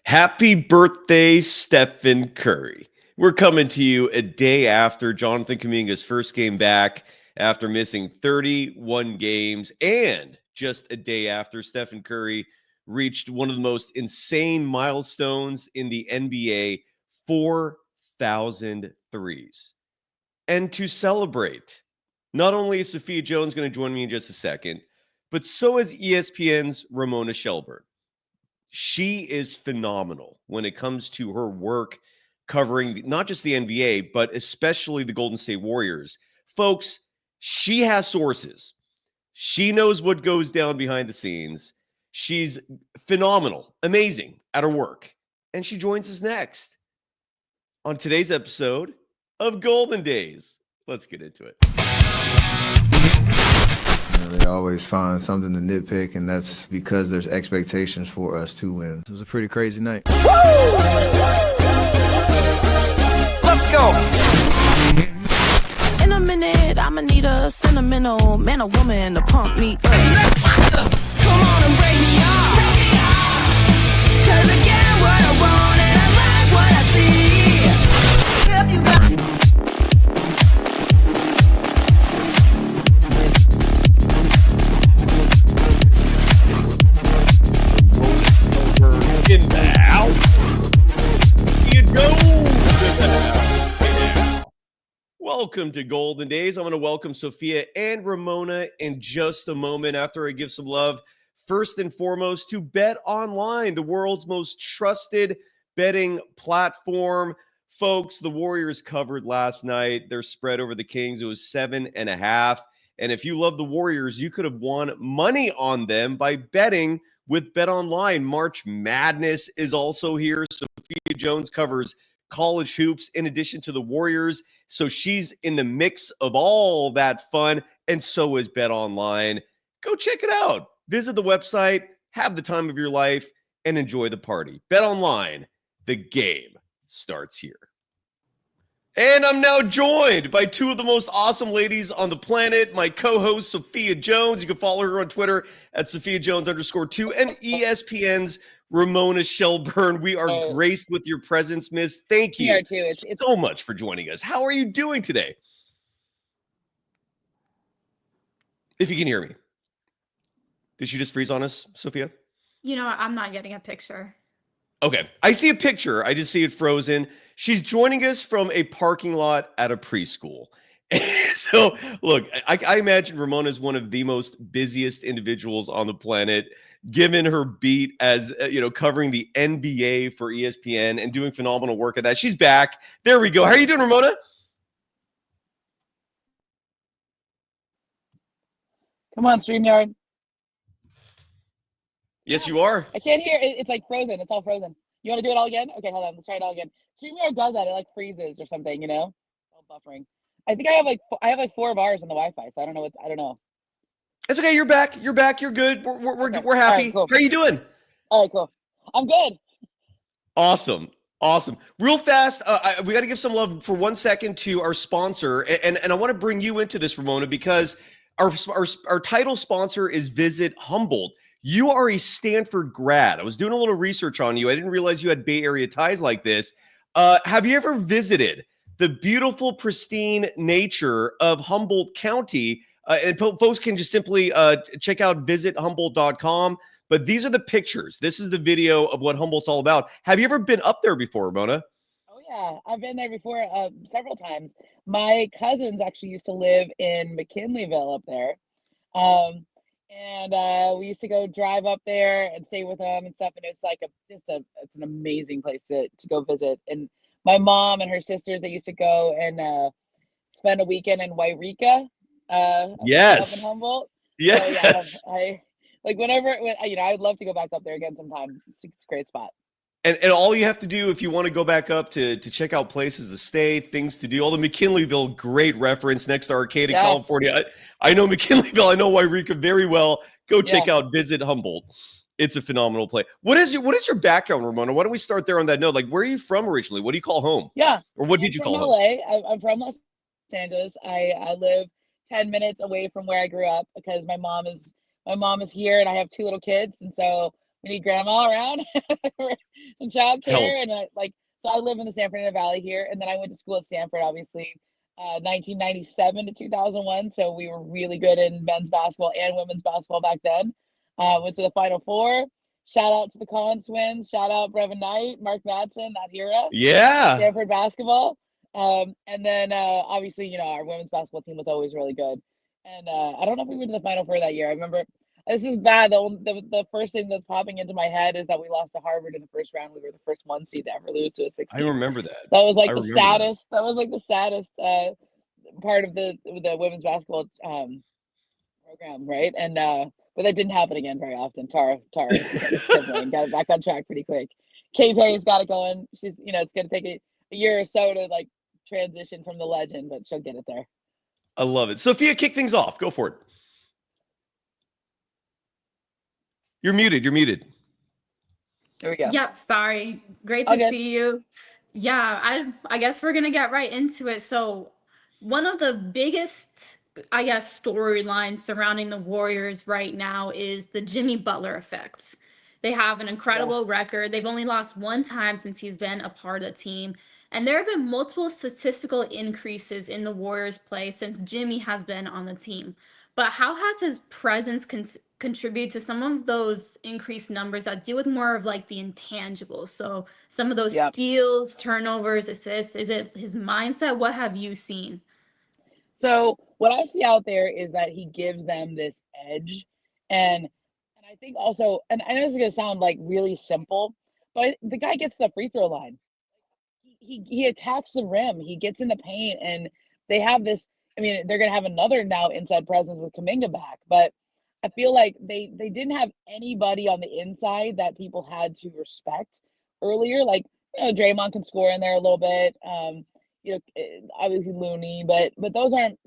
Happy birthday, Stephen Curry. We're coming to you a day after Jonathan Kuminga's first game back after missing 31 games, and just a day after Stephen Curry reached one of the most insane milestones in the NBA, 4,000 threes. And to celebrate, not only is Sophia Jones going to join me in just a second, but so is ESPN's Ramona Shelburne. She is phenomenal when it comes to her work covering not just the NBA, but especially the Golden State Warriors. Folks, she has sources. She knows what goes down behind the scenes. She's phenomenal, amazing at her work. And she joins us next on today's episode of Golden Daze. Let's get into it. They always find something to nitpick, and that's because there's expectations for us to win. It was a pretty crazy night. Let's go! In a minute, I'ma need a sentimental man or woman to pump me up. Come on and break me off. 'Cause I get what I want and I like what I see. If you got in the house. You go. Welcome to Golden Days. I'm going to welcome Sophia and Ramona in just a moment after I give some love, first and foremost, to BetOnline, the world's most trusted betting platform. Folks, the Warriors covered last night. Their spread over the Kings, it was 7.5. And if you love the Warriors, you could have won money on them by betting with BetOnline. March Madness is also here. Sophia Jones covers college hoops in addition to the Warriors. So she's in the mix of all that fun, and so is BetOnline. Go check it out. Visit the website, have the time of your life, and enjoy the party. BetOnline, the game starts here. And I'm now joined by two of the most awesome ladies on the planet. My co-host, Sophia Jones. You can follow her on Twitter at SophiaJones_2 and ESPN's Ramona Shelburne. We are graced with your presence, miss. Thank you It's so much for joining us. How are you doing today? If you can hear me. Did she just freeze on us, Sophia? You know, I'm not getting a picture. Okay. I see a picture. I just see it frozen. She's joining us from a parking lot at a preschool. So, look, I imagine Ramona is one of the most busiest individuals on the planet, given her beat as, covering the NBA for ESPN and doing phenomenal work at that. She's back. There we go. How are you doing, Ramona? Come on, StreamYard. Yes, you are. I can't hear. It's like frozen. It's all frozen. You want to do it all again? Okay, hold on. Let's try it all again. StreamYard does that. It like freezes or something, All buffering. I think I have like 4 bars on the Wi-Fi, so I don't know. It's okay. You're back. You're back. You're good. We're happy. Right, cool. How are you doing? All right, cool. I'm good. Awesome. Real fast, we got to give some love for 1 second to our sponsor, and I want to bring you into this, Ramona, because our title sponsor is Visit Humboldt. You are a Stanford grad. I was doing a little research on you. I didn't realize you had Bay Area ties like this. Have you ever visited the beautiful, pristine nature of Humboldt County? And folks can just simply check out visithumboldt.com. But these are the pictures. This is the video of what Humboldt's all about. Have you ever been up there before, Ramona? Oh yeah, I've been there before several times. My cousins actually used to live in McKinleyville up there. And we used to go drive up there and stay with them and stuff. And it's like it's an amazing place to go visit. And my mom and her sisters, they used to go and spend a weekend in Wairika. Yes. Up in Humboldt. Yes. So, yeah, I'd love to go back up there again sometime. It's a great spot. And all you have to do if you want to go back up to check out places to stay, things to do, all the McKinleyville, great reference next to Arcata, California. I know McKinleyville. I know Wairika very well. Go check out Visit Humboldt. It's a phenomenal place. What is your background, Ramona? Why don't we start there on that note? Like, where are you from originally? What do you call home? Yeah. Or what did you call home? LA. I'm from Los Angeles. I live 10 minutes away from where I grew up because my mom is here and I have 2 little kids. And so we need grandma around. some childcare, Help. and so I live in the San Fernando Valley here, and then I went to school at Stanford, obviously, 1997 to 2001. So we were really good in men's basketball and women's basketball back then. Went to the Final Four. Shout out to the Collins twins. Shout out Brevin Knight, Mark Madsen, that era. Yeah. Stanford basketball. And then obviously, our women's basketball team was always really good. And I don't know if we went to the Final Four that year. I remember, this is bad. The first thing that's popping into my head is that we lost to Harvard in the first round. We were the first 1 seed to ever lose to a 16. I remember that. That was like I the remember saddest. That was like the saddest part of the women's basketball program, right? And but that didn't happen again very often. Tara got it back on track pretty quick. Kay Payne's got it going. She's it's going to take a year or so to like transition from the legend, but she'll get it there. I love it. Sophia, kick things off. Go for it. You're muted. There we go. Yep, sorry. Great to see you. Yeah, I guess we're going to get right into it. So one of the biggest, I guess, storylines surrounding the Warriors right now is the Jimmy Butler effect. They have an incredible record. They've only lost one time since he's been a part of the team. And there have been multiple statistical increases in the Warriors' play since Jimmy has been on the team. But how has his presence contributed to some of those increased numbers that deal with more of like the intangibles? So some of those steals, turnovers, assists. Is it his mindset? What have you seen? So what I see out there is that he gives them this edge. And I think also, and I know this is going to sound like really simple, but the guy gets the free throw line. He attacks the rim. He gets in the paint, and they have this. I mean, they're going to have another now inside presence with Kuminga back, but I feel like they didn't have anybody on the inside that people had to respect earlier. Like, Draymond can score in there a little bit. Obviously Looney, but those aren't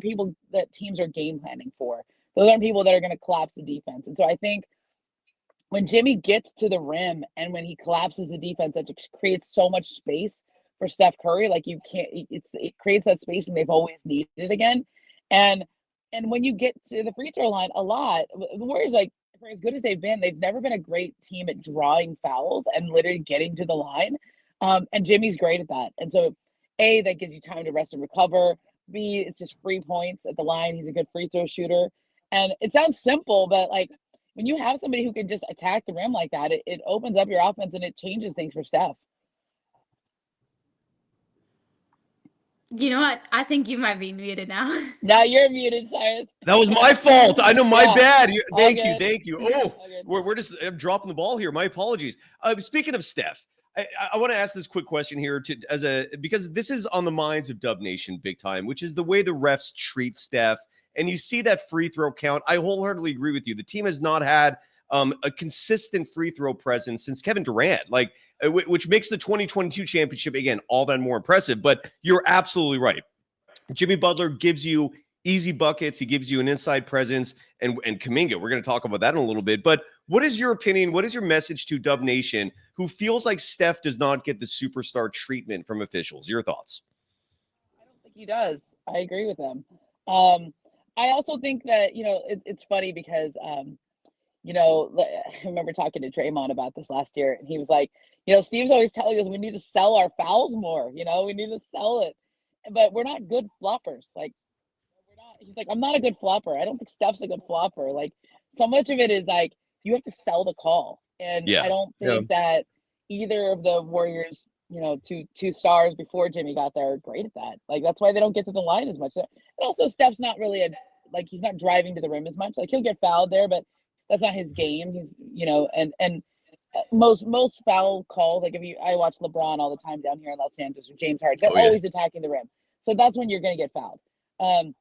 people that teams are game planning for. Those aren't people that are going to collapse the defense. And so I think when Jimmy gets to the rim and when he collapses the defense, that just creates so much space for Steph Curry. Like it creates that space, and they've always needed it again. And when you get to the free throw line a lot, the Warriors, like, for as good as they've never been a great team at drawing fouls and literally getting to the line. And Jimmy's great at that. And so A, that gives you time to rest and recover. B, it's just free points at the line. He's a good free throw shooter. And it sounds simple, but like when you have somebody who can just attack the rim like that, it opens up your offense and it changes things for Steph. You know what? I think you might be muted now. Now you're muted, Cyrus. That was my fault. I know, my bad. Thank you. Oh, we're just dropping the ball here. My apologies. Speaking of Steph, I want to ask this quick question here because this is on the minds of Dub Nation big time, which is the way the refs treat Steph. And you see that free throw count. I wholeheartedly agree with you. The team has not had a consistent free throw presence since Kevin Durant, which makes the 2022 championship, again, all that more impressive. But you're absolutely right. Jimmy Butler gives you easy buckets. He gives you an inside presence. And Kuminga, we're going to talk about that in a little bit. But what is your opinion? What is your message to Dub Nation, who feels like Steph does not get the superstar treatment from officials? Your thoughts? I don't think he does. I agree with them. I also think that, it's funny because, I remember talking to Draymond about this last year, and he was like, Steve's always telling us we need to sell our fouls more. We need to sell it, but we're not good floppers. Like, he's like, I'm not a good flopper. I don't think Steph's a good flopper. Like, so much of it is like, you have to sell the call. And I don't think that either of the Warriors, two stars before Jimmy got there are great at that. Like, that's why they don't get to the line as much. And also Steph's not really he's not driving to the rim as much. Like, he'll get fouled there, but that's not his game. He's, and most foul calls, like I watch LeBron all the time down here in Los Angeles, or James Harden, they're always attacking the rim. So that's when you're going to get fouled. And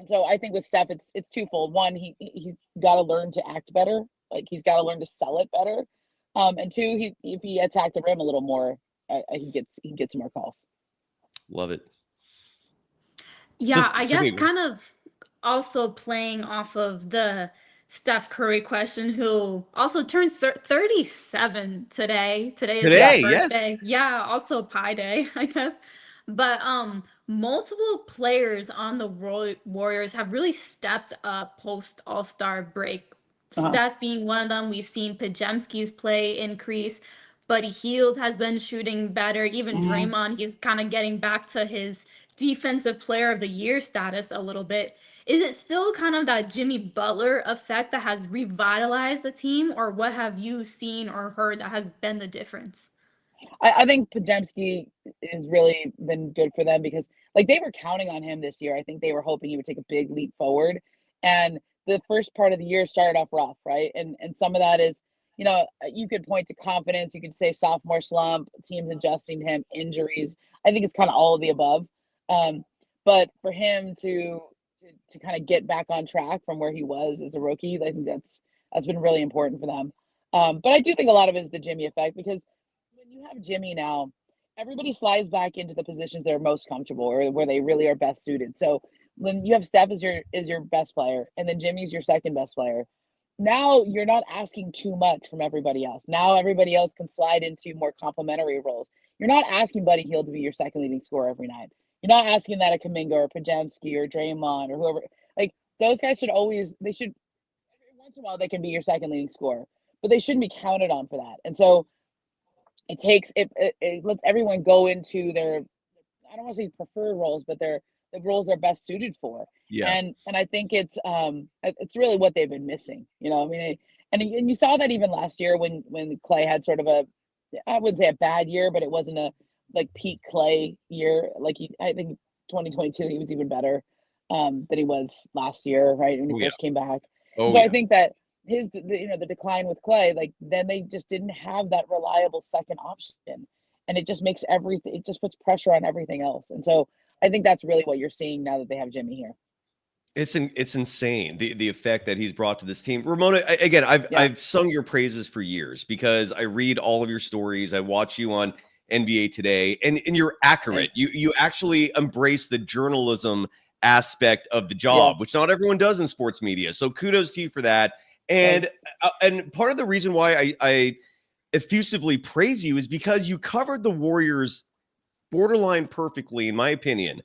so I think with Steph, it's twofold. One, he's got to learn to act better. Like, he's got to learn to sell it better. And two, if he attacked the rim a little more, he gets more calls. Love it. Yeah, I guess kind of also playing off of the Steph Curry question, who also turns 37 today. Today is his birthday. Yes. Yeah, also Pi Day, I guess. But multiple players on the Warriors have really stepped up post All-Star break. Steph being one of them. We've seen Pajemski's play increase. Buddy Hield has been shooting better. Even Draymond, he's kind of getting back to his defensive player of the year status a little bit. Is it still kind of that Jimmy Butler effect that has revitalized the team, or what have you seen or heard that has been the difference? I think Podziemski has really been good for them because, like, they were counting on him this year. I think they were hoping he would take a big leap forward. And the first part of the year started off rough, right? And some of that is, you could point to confidence. You could say sophomore slump, teams adjusting to him, injuries. I think it's kind of all of the above. But for him to kind of get back on track from where he was as a rookie, I think that's been really important for them. But I do think a lot of it is the Jimmy effect because when you have Jimmy now, everybody slides back into the positions they're most comfortable or where they really are best suited. So when you have Steph as your best player and then Jimmy's your second best player, now you're not asking too much from everybody else. Now everybody else can slide into more complementary roles. You're not asking Buddy Hield to be your second leading scorer every night. You're not asking that of Kuminga or Podziemski or Draymond or whoever. Like, those guys should every once in a while they can be your second leading scorer, but they shouldn't be counted on for that. And so it lets everyone go into their, I don't want to say preferred roles, but the roles they're best suited for. Yeah. And I think it's really what they've been missing. I mean, and you saw that even last year when Clay had sort of I wouldn't say a bad year, but it wasn't a like peak Clay year. Like I think 2022 he was even better than he was last year, right? When he first came back. So I think that the decline with Clay, like then they just didn't have that reliable second option, and it just makes everything. It just puts pressure on everything else, and so I think that's really what you're seeing now that they have Jimmy here. It's insane the effect that he's brought to this team. Ramona, again, I've sung your praises for years because I read all of your stories. I watch you on NBA Today, and you're accurate. Thanks. You actually embrace the journalism aspect of the job, which not everyone does in sports media. So kudos to you for that. And part of the reason why I effusively praise you is because you covered the Warriors borderline perfectly, in my opinion,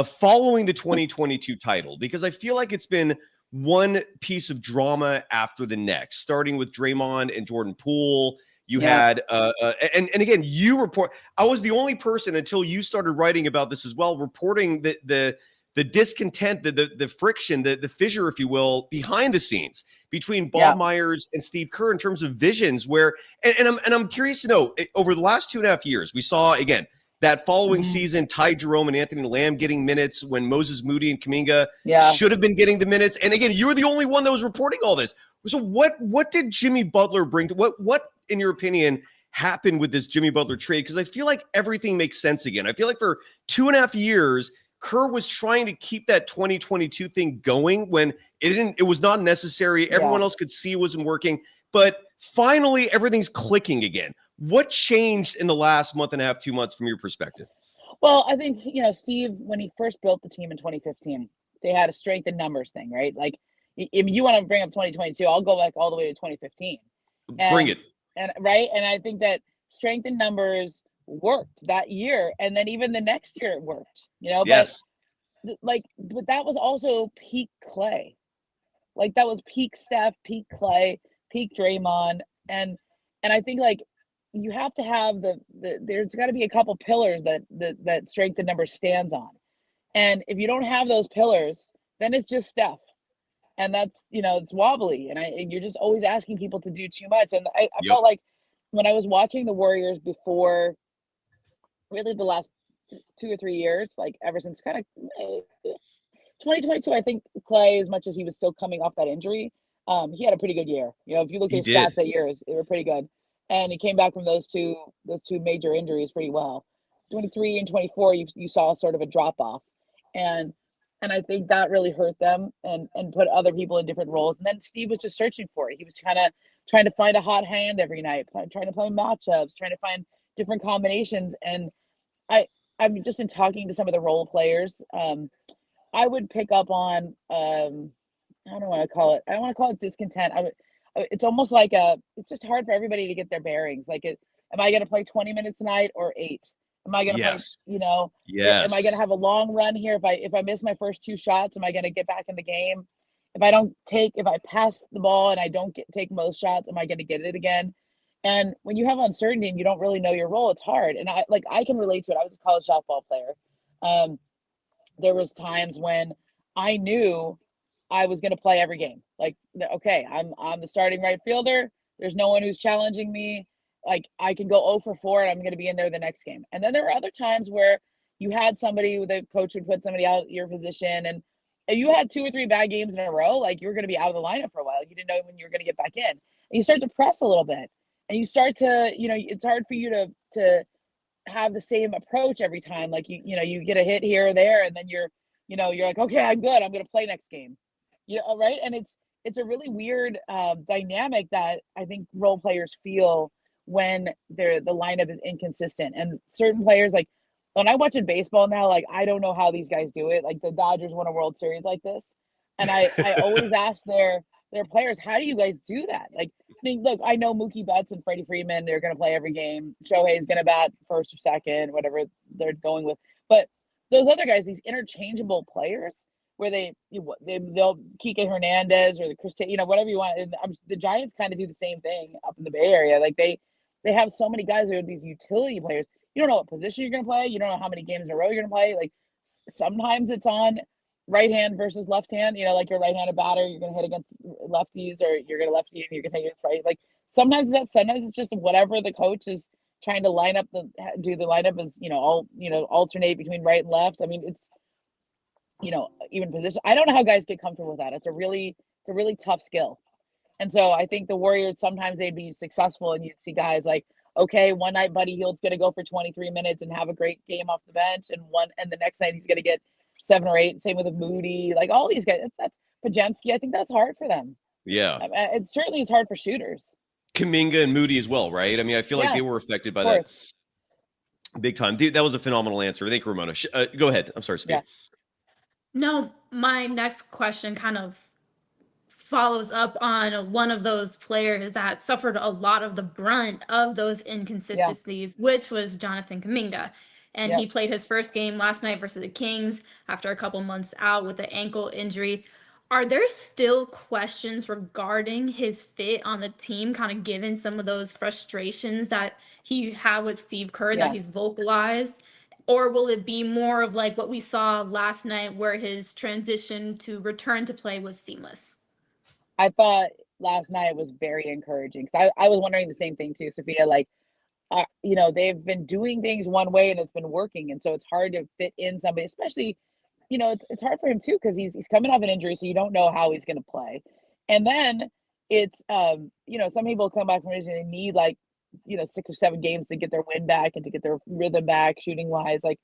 following the 2022 title, because I feel like it's been one piece of drama after the next, starting with Draymond and Jordan Poole. You had, and again, you report. I was the only person until you started writing about this as well, reporting the discontent, the friction, the fissure, if you will, behind the scenes between Bob Myers and Steve Kerr in terms of visions. Where, and I'm curious to know, over the last 2.5 years, we saw again that following season, Ty Jerome and Anthony Lamb getting minutes when Moses Moody and Kuminga should have been getting the minutes. And again, you were the only one that was reporting all this. So what did Jimmy Butler bring to what in your opinion happened with this Jimmy Butler trade? Because I feel like everything makes sense again. I feel like for 2.5 years, Kerr was trying to keep that 2022 thing going when it was not necessary. Everyone else could see it wasn't working. But finally, everything's clicking again. What changed in the last month and a half, 2 months from your perspective? Well, I think, Steve, when he first built the team in 2015, they had a strength in numbers thing, right? Like, if you want to bring up 2022, I'll go back all the way to 2015. Bring it. And right. And I think that strength in numbers worked that year. And then even the next year it worked, Yes. But that was also peak Clay. Like that was peak Steph, peak Clay, peak Draymond. And I think like you have to have there's got to be a couple pillars that strength in numbers stands on. And if you don't have those pillars, then it's just Steph. And that's, it's wobbly. And you're just always asking people to do too much. And I felt like when I was watching the Warriors before really the last 2 or 3 years, like ever since kind of 2022, I think Clay, as much as he was still coming off that injury, he had a pretty good year. If you look at his stats that year, they were pretty good. And he came back from those two major injuries pretty well. 23 and 24, you saw sort of a drop off. And I think that really hurt them and put other people in different roles. And then Steve was just searching for it. He was kind of trying to find a hot hand every night, trying to play matchups, trying to find different combinations. And I'm just in talking to some of the role players. I would pick up on, I don't want to call it discontent. It's almost like it's just hard for everybody to get their bearings. Like, am I going to play 20 minutes tonight or 8? Am I going to play, am I going to have a long run here? If I miss my first 2 shots, am I going to get back in the game? If I pass the ball and I don't take most shots, am I going to get it again? And when you have uncertainty and you don't really know your role, it's hard. And I can relate to it. I was a college softball player. There was times when I knew I was going to play every game. Like, okay, I'm the starting right fielder. There's no one who's challenging me. Like, I can go 0 for 4 and I'm going to be in there the next game. And then there were other times where you had somebody, the coach would put somebody out your position, and if you had 2 or 3 bad games in a row, like, you were going to be out of the lineup for a while. You didn't know when you were going to get back in. And you start to press a little bit, and you start to, it's hard for you to have the same approach every time. Like, you get a hit here or there, and then you're like, okay, I'm good. I'm going to play next game. Right. And it's a really weird dynamic that I think role players feel when the lineup is inconsistent. And certain players, like when I watch in baseball now, like, I don't know how these guys do it. Like, the Dodgers won a World Series like this. And I always ask their players, how do you guys do that? Like, I mean, look, I know Mookie Betts and Freddie Freeman, they're going to play every game. Shohei's going to bat first or second, whatever they're going with. But those other guys, these interchangeable players, where they'll Kike Hernandez or the Chris, whatever you want. And the Giants kind of do the same thing up in the Bay Area. Like, they have so many guys who are these utility players. You don't know what position you're going to play. You don't know how many games in a row you're going to play. Like, sometimes it's on right hand versus left hand. Like, your right-handed batter, you're going to hit against lefties, or you're going to lefty and you're going to hit against right. Like, sometimes it's just whatever the coach is trying to do the lineup is, alternate between right and left. I mean, it's, even position. I don't know how guys get comfortable with that. It's a really tough skill. And so I think the Warriors, sometimes they'd be successful, and you'd see guys like, okay, one night Buddy Hield's going to go for 23 minutes and have a great game off the bench, and the next night he's going to get 7 or 8. Same with Moody, like all these guys. That's Pajemski. I think that's hard for them. Yeah, it certainly is hard for shooters. Kuminga and Moody as well, right? I mean, I feel like they were affected by that big time. Dude, that was a phenomenal answer. Thank you, Ramona. Go ahead. I'm sorry, Sophia. Yeah. No, my next question kind of follows up on one of those players that suffered a lot of the brunt of those inconsistencies, which was Jonathan Kuminga. And he played his first game last night versus the Kings after a couple months out with an ankle injury. Are there still questions regarding his fit on the team, kind of given some of those frustrations that he had with Steve Kerr that he's vocalized? Or will it be more of like what we saw last night, where his transition to return to play was seamless? I thought last night was very encouraging. I was wondering the same thing too, Sophia. Like, they've been doing things one way and it's been working. And so it's hard to fit in somebody, especially, it's hard for him too, because he's coming off an injury. So you don't know how he's going to play. And then it's, some people come back from injury, they need like, 6 or 7 games to get their win back and to get their rhythm back shooting wise. Like,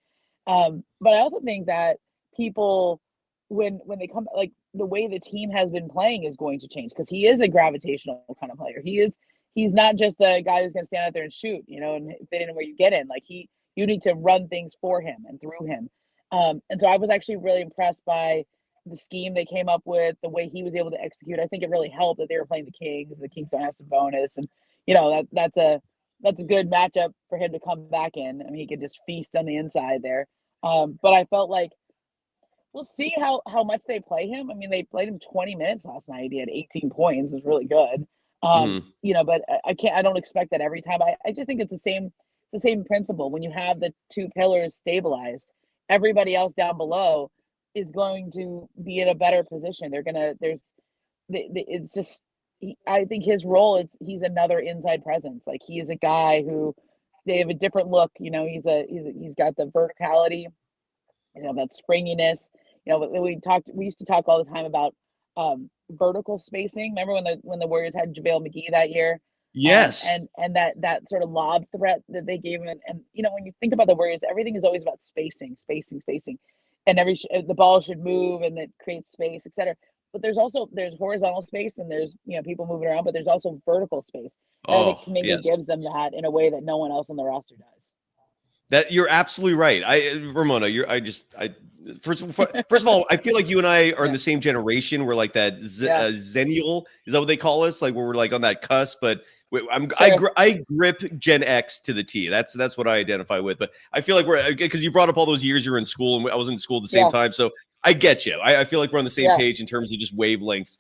but I also think that people, when they come, like, the way the team has been playing is going to change, because he is a gravitational kind of player. He's not just a guy who's going to stand out there and shoot, and fit in where you get in. Like, you need to run things for him and through him. And so I was actually really impressed by the scheme they came up with, the way he was able to execute. I think it really helped that they were playing the Kings. The Kings don't have some bonus, and that's a good matchup for him to come back in. I mean, he could just feast on the inside there. But I felt like we'll see how much they play him. I mean, they played him 20 minutes last night. He had 18 points. It was really good. But I don't expect that every time. I just think it's the same principle. When you have the 2 pillars stabilized, everybody else down below is going to be in a better position. I think his role he's another inside presence. Like, he is a guy who, they have a different look. He's got the verticality, that springiness. We used to talk all the time about vertical spacing. Remember when the Warriors had JaVale McGee that year? Yes. And that sort of lob threat that they gave him. And when you think about the Warriors, everything is always about spacing. And the ball should move, and it creates space, etc. But there's horizontal space, and there's people moving around, but there's also vertical space. And I think Kuminga gives them that in a way that no one else on the roster does. That you're absolutely right. Ramona, first of all, I feel like you and I are in the same generation. We're like that zennial. Is that what they call us? Like, where we're like on that cusp, but I grip Gen X to the T. That's what I identify with. But I feel like because you brought up all those years you were in school, and I was in school at the same time. So I get you. I feel like we're on the same page in terms of just wavelengths.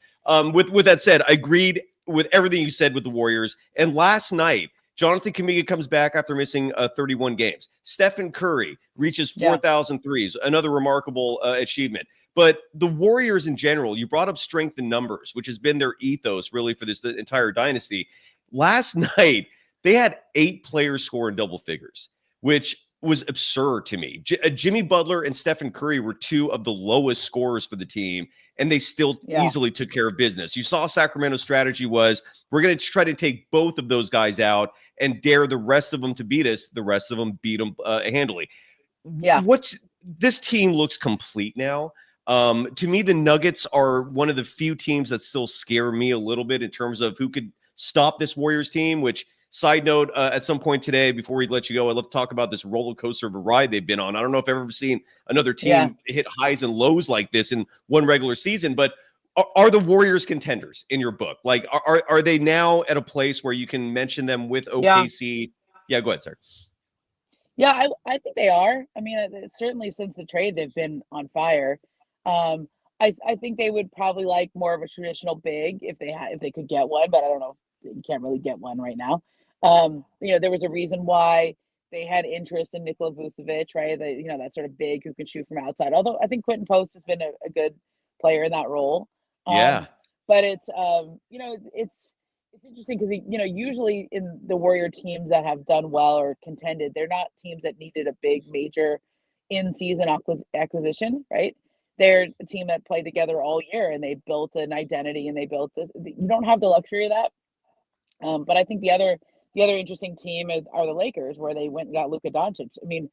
With that said, I agreed with everything you said with the Warriors. And last night, Jonathan Kuminga comes back after missing 31 games. Stephen Curry reaches 4,000 threes, another remarkable achievement. But the Warriors in general, you brought up strength in numbers, which has been their ethos really for this entire dynasty. Last night, they had 8 players score in double figures, which was absurd to me. Jimmy Butler and Stephen Curry were 2 of the lowest scorers for the team, and they still easily took care of business. You saw Sacramento's strategy was, we're going to try to take both of those guys out and dare the rest of them to beat us. The rest of them beat them handily. Yeah. This team looks complete now. To me, the Nuggets are one of the few teams that still scare me a little bit in terms of who could stop this Warriors team, which, side note, at some point today, before we let you go, I'd love to talk about this roller coaster of a ride they've been on. I don't know if I've ever seen another team hit highs and lows like this in one regular season, but are the Warriors contenders in your book? Like, are they now at a place where you can mention them with OKC? Yeah, go ahead, sir. Yeah, I think they are. I mean, certainly since the trade, they've been on fire. I think they would probably like more of a traditional big if they could get one, but I don't know. You can't really get one right now. There was a reason why they had interest in Nikola Vucevic, right? That sort of big who can shoot from outside. Although I think Quentin Post has been a good player in that role. But it's interesting because usually in the Warrior teams that have done well or contended, they're not teams that needed a big major in-season acquisition, right? They're a team that played together all year and they built an identity and you don't have the luxury of that. But I think the other interesting team are the Lakers, where they went and got Luka Doncic. I mean,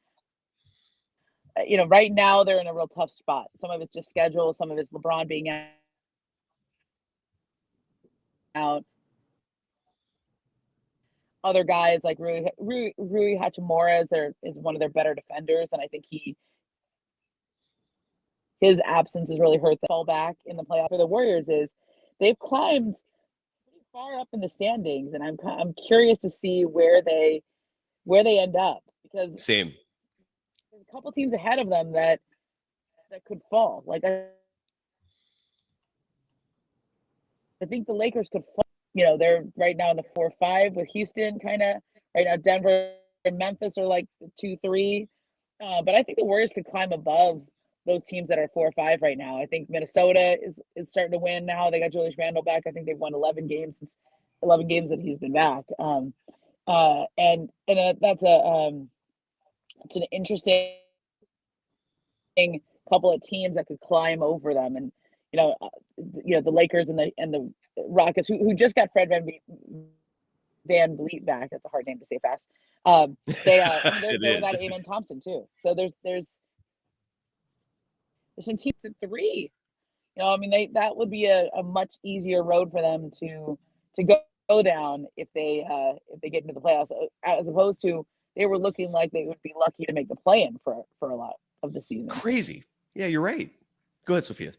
right now they're in a real tough spot. Some of it's just schedule, some of it's LeBron being out. Other guys like Rui Hachimura is one of their better defenders, and I think his absence has really hurt the fallback in the playoff for the Warriors. Is they've climbed pretty far up in the standings, and I'm curious to see where they end up, because there's a couple teams ahead of them that could fall. Like I think the Lakers could fall. They're right now in the 4-5 with Houston, kind of right now. Denver and Memphis are like 2-3, but I think the Warriors could climb above those teams that are 4-5 right now. I think Minnesota is starting to win now. They got Julius Randle back. I think they've won 11 games that he's been back. And that's it's an interesting couple of teams that could climb over them. And the Lakers and the Rockets, who just got Fred Van Vliet back. That's a hard name to say fast. They're without Amen Thompson too. So there's some teams at 3. That would be a much easier road for them to go down if they get into the playoffs, as opposed to they were looking like they would be lucky to make the play-in for a lot of the season. Crazy. Yeah, you're right. Go ahead, Sophia.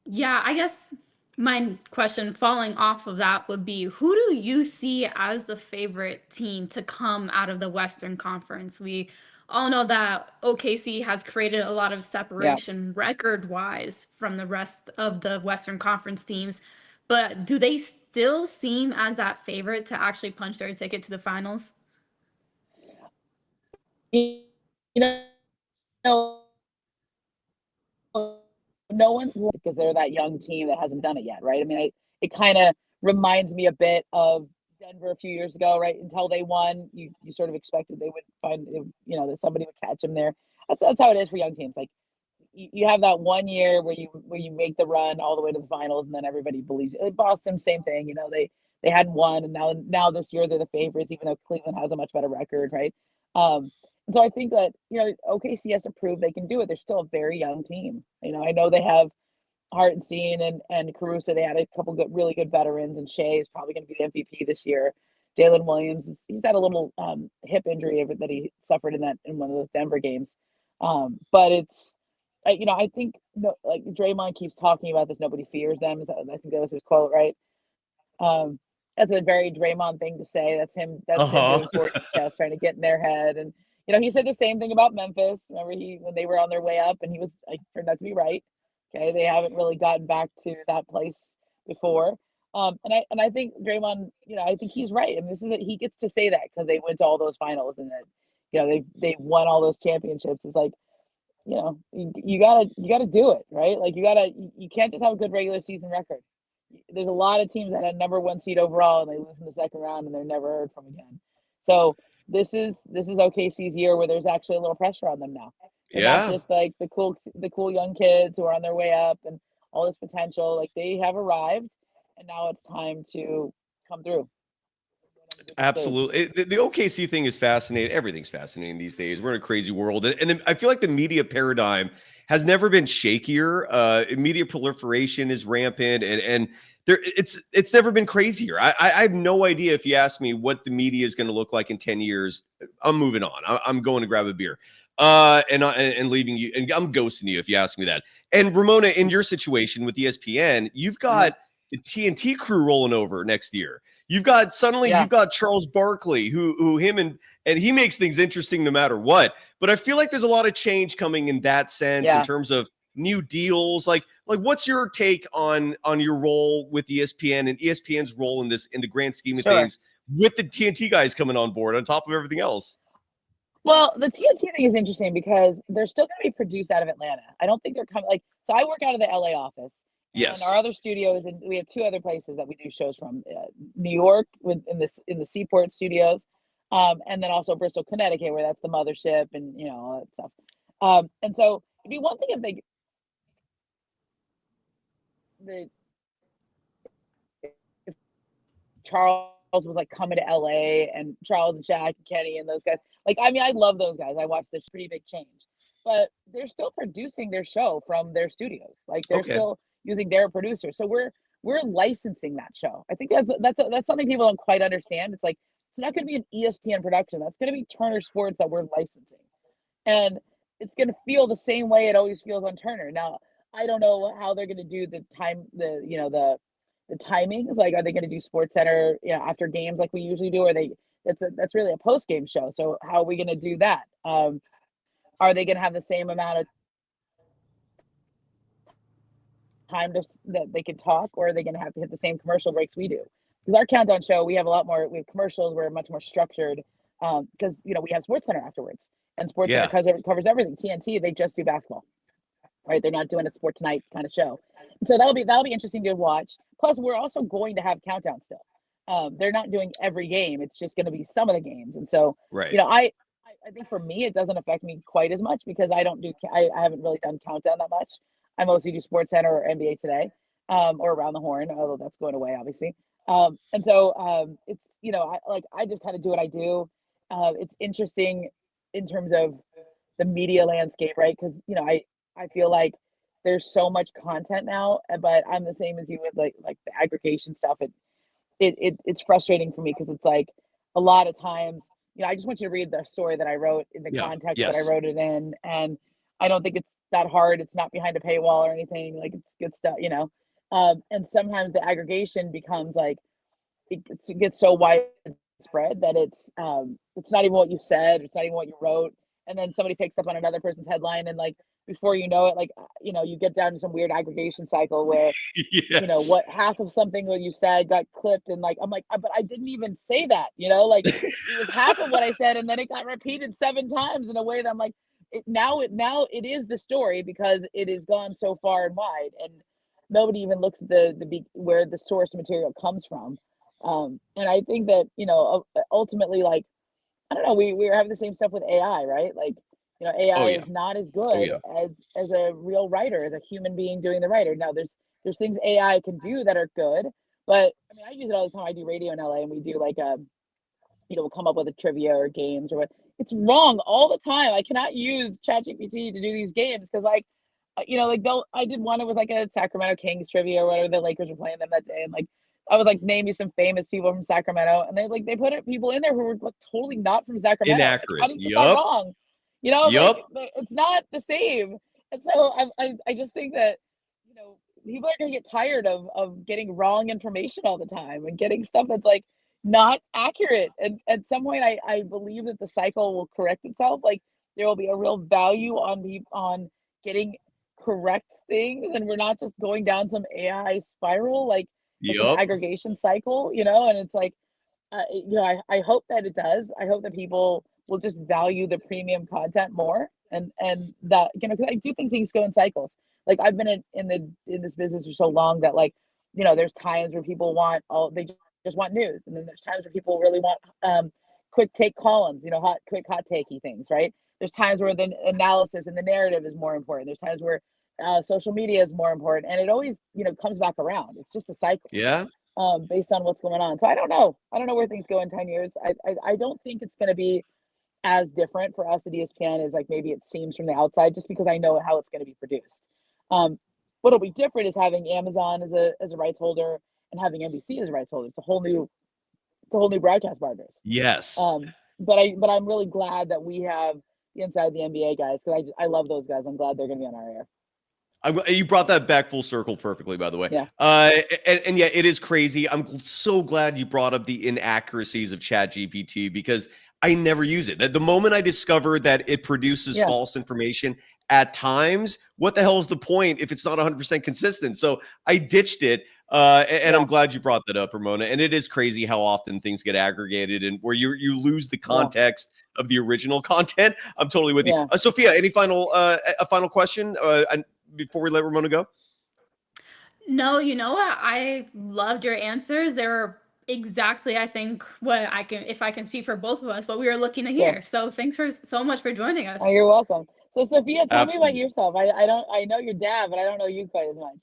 Yeah, I guess my question following off of that would be, who do you see as the favorite team to come out of the Western Conference? We all know that OKC has created a lot of separation record-wise from the rest of the Western Conference teams, but do they still seem as that favorite to actually punch their ticket to the finals? No one, because they're that young team that hasn't done it yet, right? I mean, it kind of reminds me a bit of Denver a few years ago, right? Until they won, you sort of expected they would find, that somebody would catch them there. That's how it is for young teams. Like you have that one year where you make the run all the way to the finals, and then everybody believes it. Boston, same thing. They hadn't won, and now this year they're the favorites, even though Cleveland has a much better record, right? And so I think that, OKC has to prove they can do it. They're still a very young team. I know they have Hartenstein and Caruso. They had a couple really good veterans, and Shea is probably going to be the MVP this year. Jalen Williams, he's had a little hip injury that he suffered in one of those Denver games. But it's, I think, like Draymond keeps talking about this, nobody fears them. I think that was his quote, right? That's a very Draymond thing to say. That's him. That's him doing forward chest, trying to get in their head. And he said the same thing about Memphis. Remember, when they were on their way up, and turned out to be right. Okay, they haven't really gotten back to that place before. And I think Draymond, I think he's right. I mean, he gets to say that because they went to all those finals and that, they won all those championships. It's like, you gotta do it, right? Like you can't just have a good regular season record. There's a lot of teams that had #1 seed overall and they lose in the second round and they're never heard from again. So this is OKC's year where there's actually a little pressure on them now. They're not just like the cool young kids who are on their way up and all this potential. Like they have arrived, and now it's time to come through. Absolutely. The OKC thing is fascinating. Everything's fascinating these days. We're in a crazy world. And then I feel like the media paradigm has never been shakier. Media proliferation is rampant and it's never been crazier. I have no idea if you ask me what the media is going to look like in 10 years. I'm moving on. I'm going to grab a beer and leaving you. And I'm ghosting you if you ask me that. And Ramona, in your situation with ESPN, you've got the TNT crew rolling over next year. You've got Charles Barkley, who him and he makes things interesting no matter what. But I feel like there's a lot of change coming in that sense in terms of new deals. Like what's your take on your role with ESPN and ESPN's role in the grand scheme of things with the TNT guys coming on board on top of everything else? Well, the TNT thing is interesting because they're still going to be produced out of Atlanta. I don't think they're coming so I work out of the LA office. Yes. And our other studio is we have 2 other places that we do shows from, New York in the Seaport studios, and then also Bristol, Connecticut, where that's the mothership and all that stuff. And so it'd be one thing if Charles was like coming to LA and Charles and Shaq and Kenny and those guys. I love those guys. I watched this pretty big change, but they're still producing their show from their studios. Like they're still using their producer. So we're licensing that show. I think that's something people don't quite understand. It's like, it's not going to be an ESPN production. That's going to be Turner Sports that we're licensing. And it's going to feel the same way it always feels on Turner. Now, I don't know how they're going to do the timings. Like, are they going to do Sports Center, after games like we usually do? Or that's really a post-game show. So how are we going to do that? Are they going to have the same amount of time that they can talk, or are they going to have to hit the same commercial breaks we do? Because our countdown show, we have commercials. We're much more structured because we have Sports Center afterwards, and Sports Center covers everything. TNT, they just do basketball, right? They're not doing a sports night kind of show. And so that'll be interesting to watch. Plus, we're also going to have countdown still. They're not doing every game. It's just going to be some of the games. And so, I think for me, it doesn't affect me quite as much because I haven't really done countdown that much. I mostly do Sports Center or NBA Today, or Around the Horn, although that's going away, obviously. And so it's, I just kind of do what I do. It's interesting in terms of the media landscape, right? Because, I feel like there's so much content now, but I'm the same as you with like the aggregation stuff. It's frustrating for me because it's like a lot of times, I just want you to read the story that I wrote in the context that I wrote it in. And I don't think it's that hard. It's not behind a paywall or anything. Like, it's good stuff, and sometimes the aggregation becomes like, it gets so widespread that it's not even what you said. It's not even what you wrote. And then somebody picks up on another person's headline. And like, before you know it, you get down to some weird aggregation cycle where, what half of something that you said got clipped. And like, I'm like, but I didn't even say that, like it was half of what I said. And then it got repeated 7 times in a way that I'm like, now it is the story because it has gone so far and wide, and nobody even looks at where the source material comes from. And I think that, ultimately, like, I don't know, we're having the same stuff with AI, right? Like, AI is not as good as a real writer, as a human being doing the writer. Now there's things AI can do that are good, but I mean, I use it all the time. I do radio in LA and we do like, we'll come up with a trivia or games or what. It's wrong all the time. I cannot use ChatGPT to do these games because I did one, it was like a Sacramento Kings trivia or whatever, the Lakers were playing them that day. And like, I was like, name me some famous people from Sacramento. And they put people in there who were like totally not from Sacramento. Inaccurate. Like, how did you get that wrong? Like, it's not the same. And so I just think that, people are going to get tired of getting wrong information all the time and getting stuff that's like not accurate. And at some point I believe that the cycle will correct itself. Like, there will be a real value on getting correct things, and we're not just going down some AI spiral. Like, it's an aggregation cycle, and it's like, I hope that it does. I hope that people will just value the premium content more, and that, because I do think things go in cycles. Like, I've been in this business for so long that, like, there's times where people they just want news, and then there's times where people really want quick take columns, quick hot takey things, right? There's times where the analysis and the narrative is more important. There's times where social media is more important, and it always comes back around. It's just a cycle. Yeah. Based on what's going on. So I don't know where things go in 10 years. I don't think it's going to be as different for us at ESPN as like maybe it seems from the outside, just because I know how it's going to be produced. What'll be different is having Amazon as a rights holder and having NBC as a rights holder. It's a whole new broadcast partners. Yes. But I'm really glad that we have the inside of the NBA guys, because I love those guys. I'm glad they're going to be on our air. You brought that back full circle perfectly, by the way. Yeah. And yeah, it is crazy. I'm so glad you brought up the inaccuracies of ChatGPT, because I never use it. The moment I discovered that it produces false information at times, what the hell is the point if it's not 100% consistent? So I ditched it. And I'm glad you brought that up, Ramona. And it is crazy how often things get aggregated and where you lose the context of the original content. I'm totally with you. Sophia, any final question before we let Ramona go? No, you know what? I loved your answers. They were exactly, I think, if I can speak for both of us, what we were looking to hear. So thanks so much for joining us. Oh, you're welcome. So Sophia, tell me about yourself. I know your dad, but I don't know you quite as much.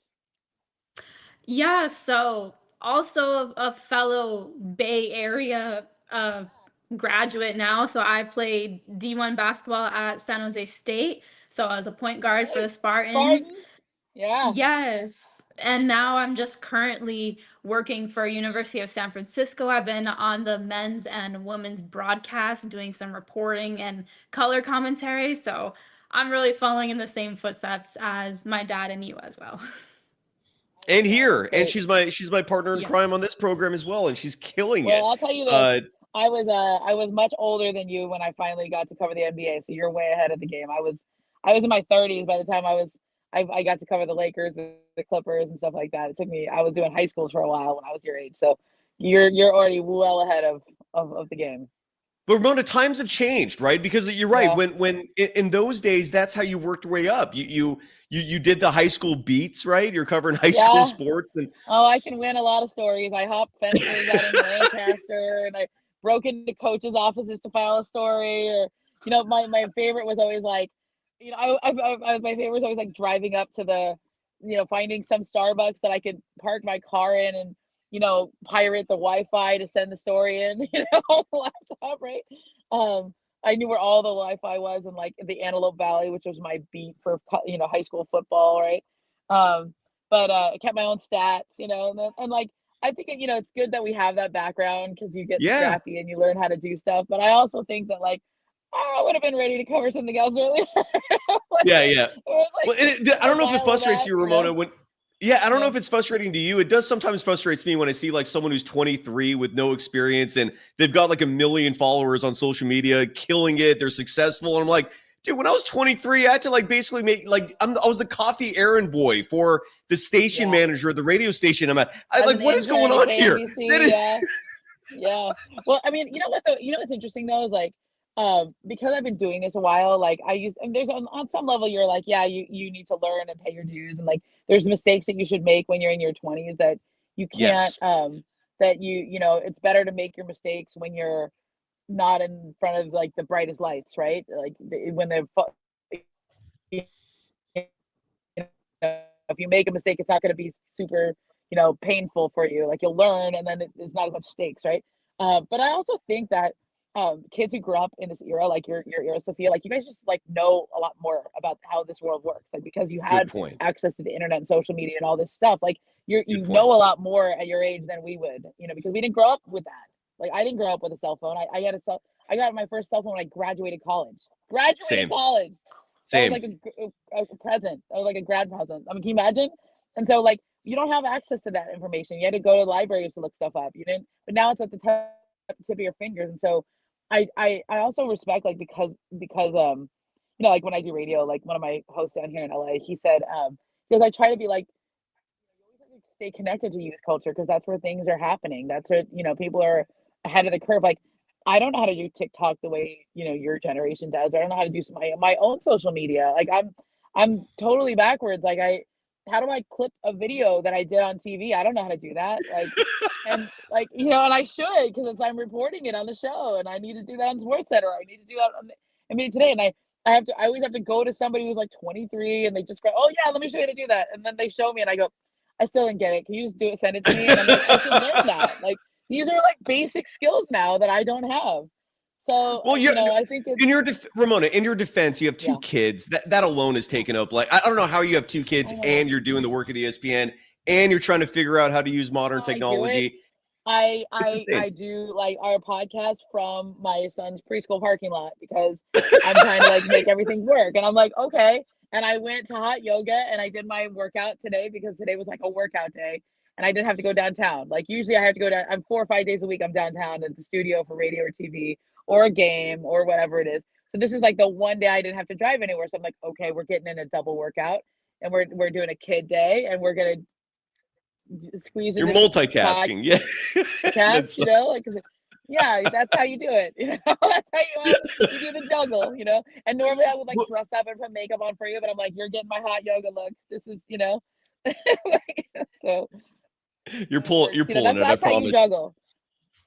Yeah, so also a fellow Bay Area graduate now. So I played D1 basketball at San Jose State. So I was a point guard for the Spartans. Yeah. Yes. And now I'm just currently working for University of San Francisco. I've been on the men's and women's broadcast doing some reporting and color commentary. So I'm really following in the same footsteps as my dad and you as well. And and she's my partner in crime on this program as well, and she's killing it. Well, I'll tell you this. I was much older than you when I finally got to cover the NBA, so you're way ahead of the game. I was in my 30s by the time I got to cover the Lakers and the Clippers and stuff like that. It took me. I was doing high schools for a while when I was your age, so you're already well ahead of the game. But Ramona, times have changed, right? Because you're right. When in those days, that's how you worked your way up. You did the high school beats, right? You're covering high school sports. I can win a lot of stories. I hopped fences out in Lancaster, and I broke into coaches' offices to file a story. Or, my favorite was always like, my favorite was always like driving up to the, finding some Starbucks that I could park my car in and, pirate the Wi-Fi to send the story in, on the laptop, right? I knew where all the Wi-Fi was in like the Antelope Valley, which was my beat for, high school football, right? But I kept my own stats, and like, I think, it's good that we have that background, because you get scrappy and you learn how to do stuff. But I also think that, like, I would have been ready to cover something else earlier. I don't know if it frustrates you, Ramona, I don't know if it's frustrating to you. It does sometimes frustrates me when I see like someone who's 23 with no experience and they've got like 1 million followers on social media, killing it. They're successful. And I'm like, dude, when I was 23, I had to like basically make like I was the coffee errand boy for the station manager at the radio station I'm at. What is going on here? Yeah. Well, I mean, you know what's interesting though is like, because I've been doing this a while, like and there's on some level you're like, you need to learn and pay your dues, and like there's mistakes that you should make when you're in your 20s that you can't, that it's better to make your mistakes when you're not in front of like the brightest lights, right? Like when if you make a mistake, it's not going to be super, painful for you. Like you'll learn, and then it's not as much stakes, right? But I also think that kids who grew up in this era, like your era, Sophia, like you guys just like know a lot more about how this world works, like because you had access to the internet and social media and all this stuff. Like you know a lot more at your age than we would, because we didn't grow up with that. Like I didn't grow up with a cell phone. I got my first cell phone when I graduated college. College. That was like a present. That was like a grad present. I mean, can you imagine? And so like you don't have access to that information. You had to go to libraries to look stuff up. You didn't, but now it's at the tip of your fingers. And so I also respect, like, because like when I do radio, like one of my hosts down here in LA, he said, because I try to be like, stay connected to youth culture because that's where things are happening. That's where, people are ahead of the curve. Like, I don't know how to do TikTok the way, your generation does. I don't know how to do my own social media. Like, I'm totally backwards. Like, how do I clip a video that I did on TV? I don't know how to do that. Like, and like, and I should, because I'm reporting it on the show, and I need to do that on SportsCenter. I need to do that on Today. And I always have to go to somebody who's like 23, and they just go, "Oh yeah, let me show you how to do that." And then they show me, and I go, "I still didn't get it. Can you just do it? Send it to me." And I'm like, I should learn that. Like, these are like basic skills now that I don't have. So, well, I think it's, Ramona, in your defense, you have two Yeah. kids. That alone is taken up. Like, I don't know how you have two kids and you're doing the work at ESPN and you're trying to figure out how to use modern technology. I insane. do like our podcast from my son's preschool parking lot because I'm trying to like make everything work. And I'm like, okay. And I went to hot yoga and I did my workout today because today was like a workout day. And I didn't have to go downtown. Like, usually I have to go down. I'm 4 or 5 days a week. I'm downtown at the studio for radio or TV or a game or whatever it is. So this is like the one day I didn't have to drive anywhere. So I'm like, okay, we're getting in a double workout, and we're doing a kid day, and we're gonna squeeze in. You're multitasking, yeah. Cats, like, yeah, that's how you do it. That's how you do the juggle. And normally I would like dress up and put makeup on for you, but I'm like, you're getting my hot yoga look. This is, so. You're pulling it. That's how you juggle.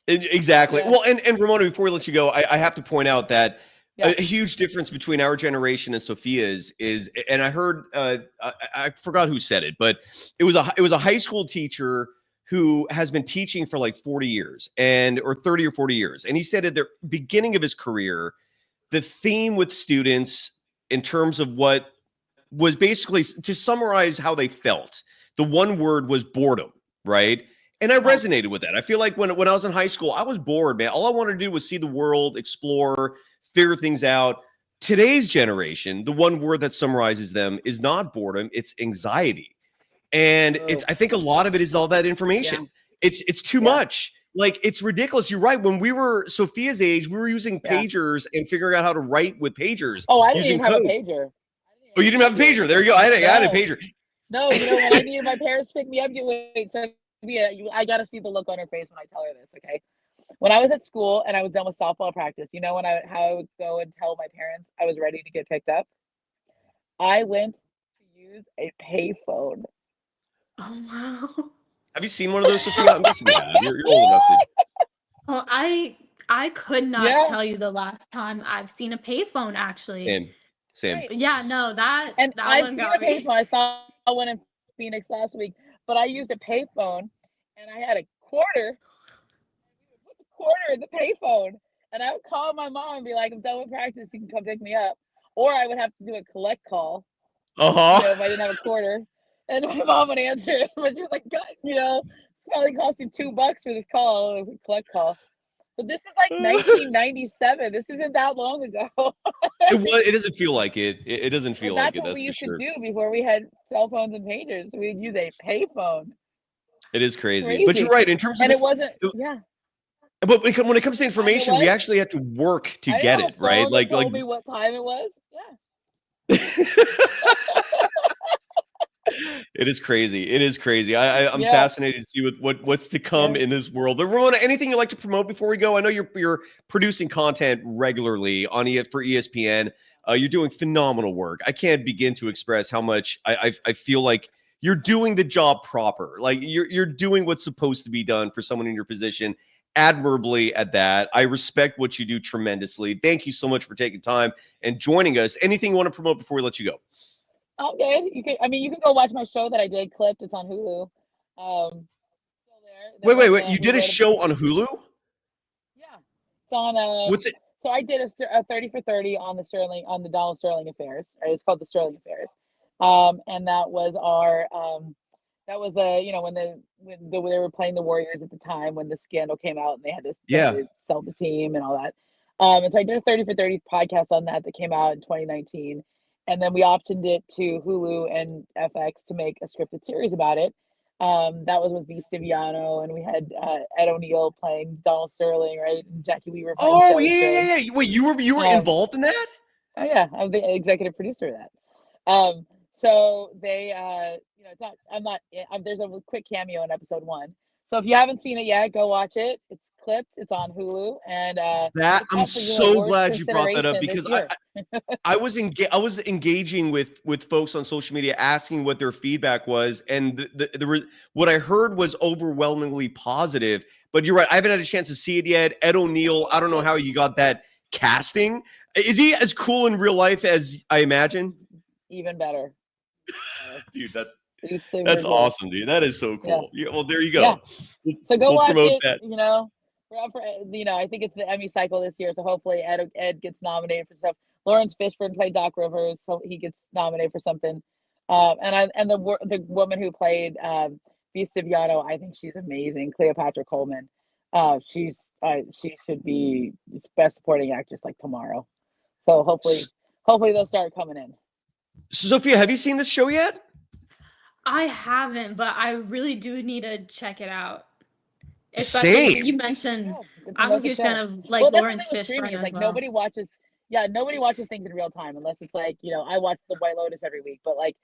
Exactly. Yeah. Well, and Ramona, before we let you go, I have to point out that a huge difference between our generation and Sophia's is, and I heard, I forgot who said it, but it was a high school teacher who has been teaching for like 40 years or 30 or 40 years. And he said at the beginning of his career, the theme with students in terms of what was basically, to summarize how they felt, the one word was boredom, right? And I resonated with that. I feel like when I was in high school, I was bored, man. All I wanted to do was see the world, explore, figure things out. Today's generation, the one word that summarizes them is not boredom, it's anxiety. And I think a lot of it is all that information. Yeah. It's too much. Like, it's ridiculous. You're right. When we were Sophia's age, we were using pagers and figuring out how to write with pagers. Oh, I didn't even have a pager. Oh, you didn't have a pager. There you go. I had a pager. No, when I needed my parents to pick me up, I got to see the look on her face when I tell her this, okay? When I was at school and I was done with softball practice, how I would go and tell my parents I was ready to get picked up? I went to use a payphone. Oh, wow. Have you seen one of those, Sophia? I'm guessing you're old enough to. Well, I could not tell you the last time I've seen a payphone, actually. Same. Right. Yeah, no, that I've seen a payphone. I saw one in Phoenix last week, but I used a payphone and I had a quarter. Put the quarter in the payphone, and I would call my mom and be like, "I'm done with practice. You can come pick me up." Or I would have to do a collect call. If I didn't have a quarter, and my mom would answer it, but she was like, "God, it's probably cost you $2 for this call, collect call." But this is like 1997. This isn't that long ago. It doesn't feel like it. It doesn't feel like it. That's what we used to do before we had cell phones and pagers. We'd use a payphone. It is crazy. But you're right. In terms of it wasn't. But when it comes to information, we actually had to work to get it, right? Like, told me what time it was. Yeah. It is crazy. It is crazy. I'm fascinated to see what's to come in this world. But Ramona, anything you'd like to promote before we go? I know you're producing content regularly for ESPN. You're doing phenomenal work. I can't begin to express how much I feel like you're doing the job proper. Like, you're doing what's supposed to be done for someone in your position admirably at that. I respect what you do tremendously. Thank you so much for taking time and joining us. Anything you want to promote before we let you go? I'm good. You can go watch my show that I did clipped. It's on Hulu. Still there. Wait. You did a show on Hulu? Yeah. It's on what's it? So I did a 30 for 30 on the Donald Sterling Affairs. It was called the Sterling Affairs. And that was our that was when they were playing the Warriors at the time when the scandal came out and they had to sell the team and all that. And so I did a 30 for 30 podcast on that came out in 2019. And then we optioned it to Hulu and FX to make a scripted series about it. That was with V. Stiviano, and we had Ed O'Neill playing Donald Sterling, right? And Jackie Weaver playing yeah. Wait, you were involved in that? Oh yeah, I'm the executive producer of that. So they, it's not. There's a quick cameo in episode 1. So if you haven't seen it yet, go watch it. It's clipped. It's on Hulu, and That it's I'm up for your so awards glad you brought that up consideration because this year. I was engaging with folks on social media asking what their feedback was, and what I heard was overwhelmingly positive. But you're right, I haven't had a chance to see it yet. Ed O'Neill, I don't know how you got that casting. Is he as cool in real life as I imagine? Even better. Dude, that's Good. awesome, dude. That is so cool. Yeah, well, there you go. Yeah. So go watch promote it. That. We're up for, I think it's the Emmy cycle this year, so hopefully Ed gets nominated for stuff. Lawrence Fishburne played Doc Rivers, so he gets nominated for something. And the woman who played V. Stiviano, I think she's amazing. Cleopatra Coleman. She should be best supporting actress like tomorrow. So hopefully they'll start coming in. Sophia, have you seen this show yet? I haven't, but I really do need to check it out. Especially Same. You mentioned, Yeah, I'm a huge fan of Lawrence Fishburne as well. Nobody watches things in real time unless it's like, I watch The White Lotus every week, but like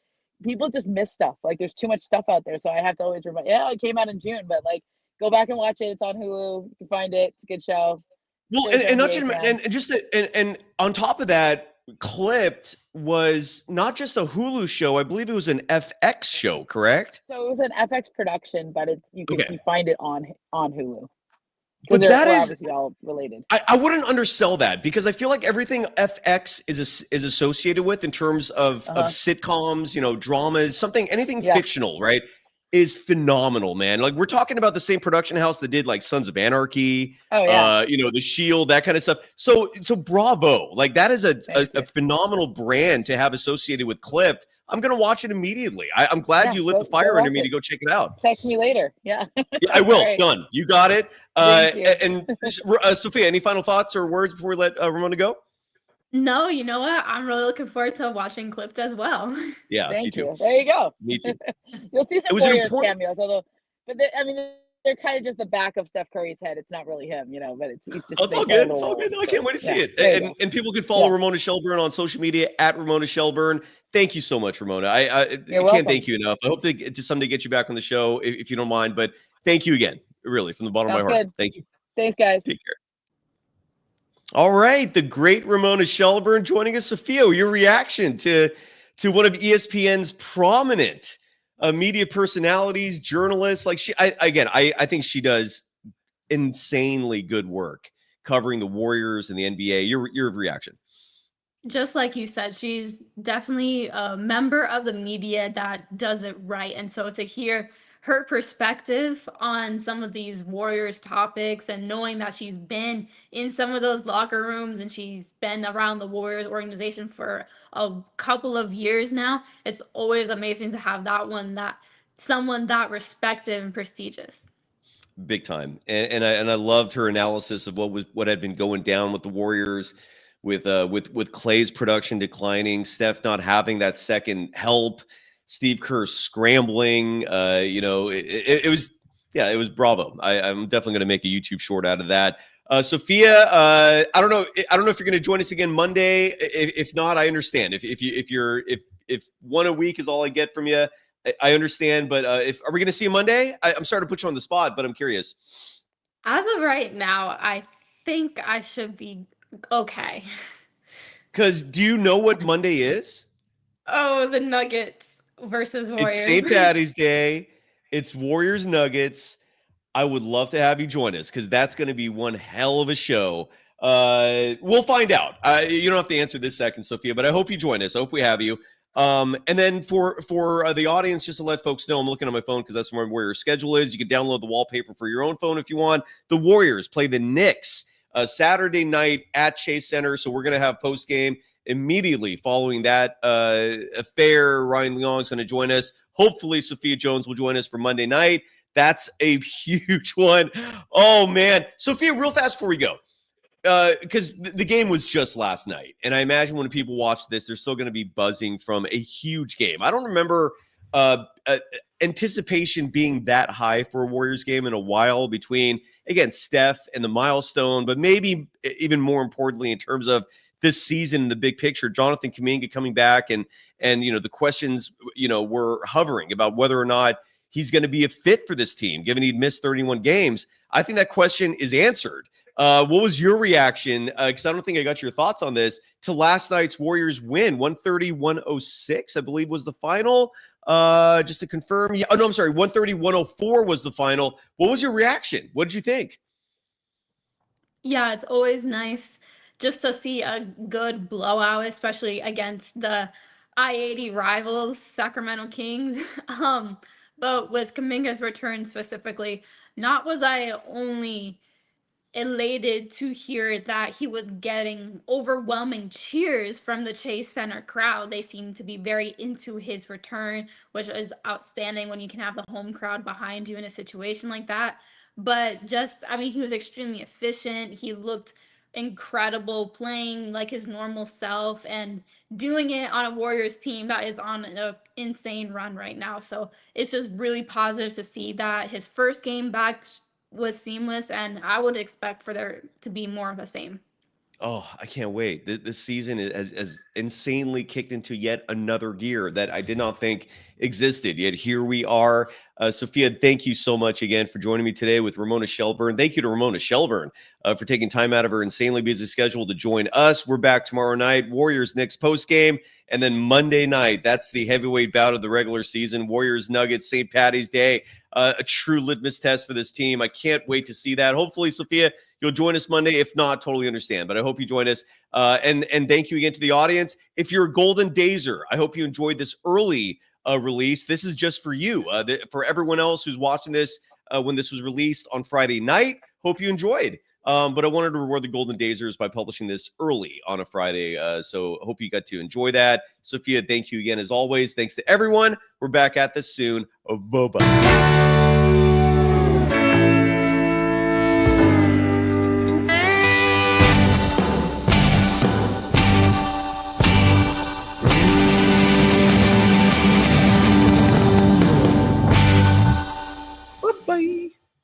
people just miss stuff. Like there's too much stuff out there. So I have to always remind, it came out in June, but like go back and watch it. It's on Hulu. You can find it. It's a good show. Well, and on top of that, Clipped was not just a Hulu show. I believe it was an FX show, correct? So it was an FX production, but you find it on Hulu. But that is obviously all related. I wouldn't undersell that because I feel like everything FX is associated with in terms of sitcoms, dramas, anything fictional, right? Is phenomenal, man. Like we're talking about the same production house that did like Sons of Anarchy, The Shield, that kind of stuff. So bravo. Like that is a phenomenal brand to have associated with Clipped. I'm gonna watch it immediately. I'm glad you lit the fire under me to go check it out. Text me later. Yeah. I will. Right. Done. You got it. And Sophia, any final thoughts or words before we let Ramona go? No, you know what? I'm really looking forward to watching Clipped as well. Yeah, Thank me too. you. There you go. Me too. You'll see some Warriors cameos, they're kind of just the back of Steph Curry's head. It's not really him, but he's just. It's all good. It's all good. No, I can't wait to see it. And people can follow Ramona Shelburne on social media at Ramona Shelburne. Thank you so much, Ramona. I can't thank you enough. I hope to someday get you back on the show if you don't mind. But thank you again, really, from the bottom of my heart. Thank you. Thanks, guys. Take care. All right, the great Ramona Shelburne joining us. Sophia, your reaction to one of ESPN's prominent media personalities, journalists. Like I think she does insanely good work covering the Warriors and the NBA. Your reaction? Just like you said, she's definitely a member of the media that does it right. And so to hear her perspective on some of these Warriors topics and knowing that she's been in some of those locker rooms and she's been around the Warriors organization for a couple of years now, it's always amazing to have someone that respected and prestigious. Big time. And I loved her analysis of what had been going down with the Warriors, with Clay's production declining, Steph not having that second help, Steve Kerr scrambling. It was bravo. I'm definitely going to make a YouTube short out of that. Sophia, I don't know if you're going to join us again Monday. If not, I understand. If one a week is all I get from you, I understand. But are we going to see you Monday? I'm sorry to put you on the spot, but I'm curious. As of right now, I think I should be okay. Because do you know what Monday is? Oh, the Nuggets versus Warriors. It's St. Patty's Day. It's Warriors Nuggets. I would love to have you join us because that's going to be one hell of a show. We'll find out. You don't have to answer this second, Sophia, but I hope you join us. I hope we have you. And then for the audience, just to let folks know, I'm looking on my phone because that's where Warriors schedule is. You can download the wallpaper for your own phone if you want. The Warriors play the Knicks Saturday night at Chase Center. So we're going to have post game immediately following that affair. Ryan Leong's going to join us. Hopefully, Sophia Jones will join us for Monday night. That's a huge one. Oh, man. Sophia, real fast before we go, because the game was just last night. And I imagine when people watch this, they're still going to be buzzing from a huge game. I don't remember anticipation being that high for a Warriors game in a while between, again, Steph and the milestone, but maybe even more importantly in terms of this season in the big picture. Jonathan Kuminga coming back, and the questions were hovering about whether or not he's going to be a fit for this team, given he'd missed 31 games. I think that question is answered. What was your reaction? Because I don't think I got your thoughts on this, to last night's Warriors win, 130-106, I believe was the final. Just to confirm. Yeah, I'm sorry, 130-104 was the final. What was your reaction? What did you think? Yeah, it's always nice just to see a good blowout, especially against the I-80 rivals, Sacramento Kings. But with Kuminga's return specifically, not was I only elated to hear that he was getting overwhelming cheers from the Chase Center crowd. They seemed to be very into his return, which is outstanding when you can have the home crowd behind you in a situation like that. But he was extremely efficient. He looked incredible, playing like his normal self and doing it on a Warriors team that is on an insane run right now. So it's just really positive to see that his first game back was seamless, and I would expect for there to be more of the same. Oh, I can't wait. This season has insanely kicked into yet another gear that I did not think existed. Yet here we are. Sophia, thank you so much again for joining me today with Ramona Shelburne. Thank you to Ramona Shelburne for taking time out of her insanely busy schedule to join us. We're back tomorrow night. Warriors next post game. And then Monday night, that's the heavyweight bout of the regular season. Warriors Nuggets, St. Patty's Day. A true litmus test for this team. I can't wait to see that. Hopefully, Sophia, you'll join us Monday. If not, totally understand. But I hope you join us. And thank you again to the audience. If you're a Golden Dazer, I hope you enjoyed this early release. This is just for you. For everyone else who's watching this when this was released on Friday night, hope you enjoyed. But I wanted to reward the Golden Dazers by publishing this early on a Friday. So hope you got to enjoy that. Sophia, thank you again as always. Thanks to everyone. We're back at this soon. Bye-bye.